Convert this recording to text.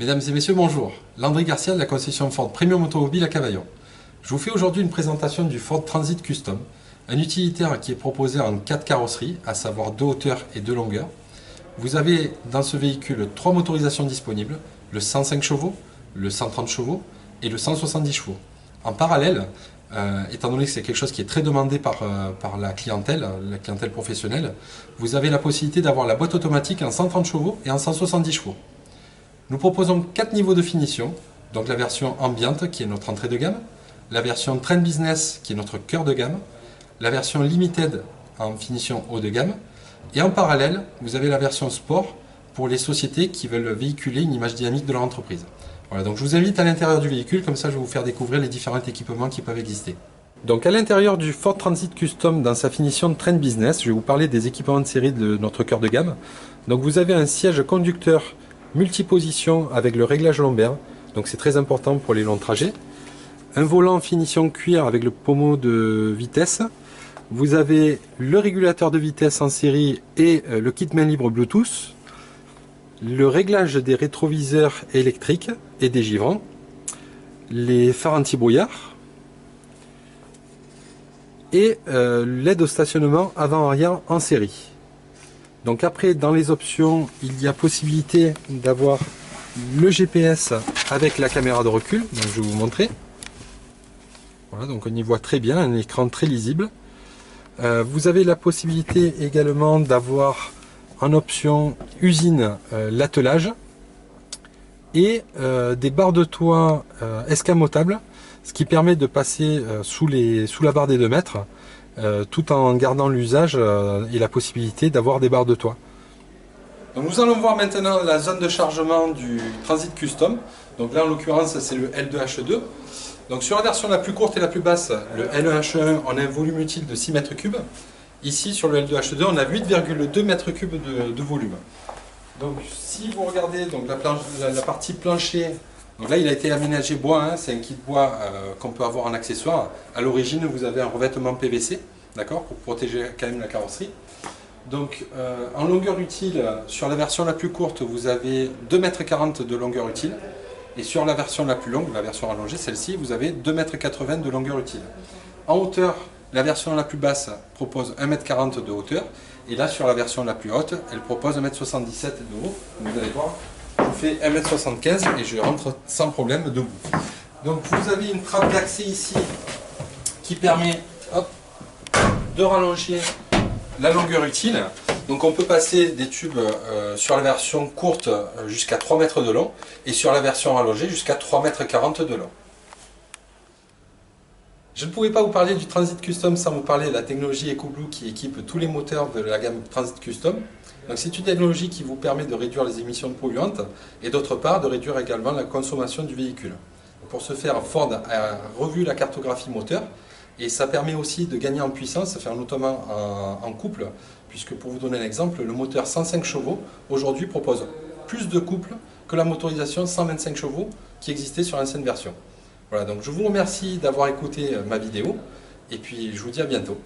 Mesdames et messieurs, bonjour. Landry Garcia de la concession Ford Premium Automobile à Cavaillon. Je vous fais aujourd'hui une présentation du Ford Transit Custom, un utilitaire qui est proposé en 4 carrosseries, à savoir 2 hauteurs et 2 longueurs. Vous avez dans ce véhicule 3 motorisations disponibles, le 105 chevaux, le 130 chevaux et le 170 chevaux. En parallèle, étant donné que c'est quelque chose qui est très demandé par la clientèle professionnelle, vous avez la possibilité d'avoir la boîte automatique en 130 chevaux et en 170 chevaux. Nous proposons 4 niveaux de finition, donc la version ambiante qui est notre entrée de gamme, la version Trend Business qui est notre cœur de gamme, la version Limited en finition haut de gamme, et en parallèle, vous avez la version Sport pour les sociétés qui veulent véhiculer une image dynamique de leur entreprise. Voilà, donc je vous invite à l'intérieur du véhicule, comme ça je vais vous faire découvrir les différents équipements qui peuvent exister. Donc à l'intérieur du Ford Transit Custom, dans sa finition de Trend Business, je vais vous parler des équipements de série de notre cœur de gamme. Donc vous avez un siège conducteur multiposition avec le réglage lombaire, donc c'est très important pour les longs trajets. Un volant en finition cuir avec le pommeau de vitesse. Vous avez le régulateur de vitesse en série et le kit main libre Bluetooth. Le réglage des rétroviseurs électriques et des givrons. Les phares anti-brouillard. Et l'aide au stationnement avant-arrière en série. Donc après, dans les options, il y a possibilité d'avoir le GPS avec la caméra de recul. Donc je vais vous montrer. Voilà, donc on y voit très bien, un écran très lisible. Vous avez la possibilité également d'avoir en option usine l'attelage et des barres de toit escamotables, ce qui permet de passer sous la barre des 2 mètres. Tout en gardant l'usage et la possibilité d'avoir des barres de toit. Donc nous allons voir maintenant la zone de chargement du Transit Custom. Donc là en l'occurrence c'est le L2H2. Donc sur la version la plus courte et la plus basse, le L1H1, on a un volume utile de 6 m3. Ici sur le L2H2 on a 8,2 m3 de volume. Donc si vous regardez donc, la partie plancher, donc là il a été aménagé bois, hein, c'est un kit bois qu'on peut avoir en accessoire. À l'origine vous avez un revêtement PVC, d'accord, pour protéger quand même la carrosserie. Donc en longueur utile, sur la version la plus courte vous avez 2,40 m de longueur utile. Et sur la version la plus longue, la version allongée, celle-ci, vous avez 2,80 m de longueur utile. En hauteur, la version la plus basse propose 1,40 m de hauteur. Et là sur la version la plus haute, elle propose 1,77 m de haut. Vous allez voir. Je fais 1,75 m et je rentre sans problème debout. Donc vous avez une trappe d'accès ici qui permet de rallonger la longueur utile. Donc on peut passer des tubes sur la version courte jusqu'à 3 mètres de long et sur la version allongée jusqu'à 3,40 m de long. Je ne pouvais pas vous parler du Transit Custom sans vous parler de la technologie EcoBlue qui équipe tous les moteurs de la gamme Transit Custom. Donc c'est une technologie qui vous permet de réduire les émissions polluantes et d'autre part de réduire également la consommation du véhicule. Pour ce faire, Ford a revu la cartographie moteur et ça permet aussi de gagner en puissance, notamment en couple, puisque pour vous donner un exemple, le moteur 105 chevaux aujourd'hui propose plus de couple que la motorisation 125 chevaux qui existait sur l'ancienne version. Voilà, donc je vous remercie d'avoir écouté ma vidéo et puis je vous dis à bientôt.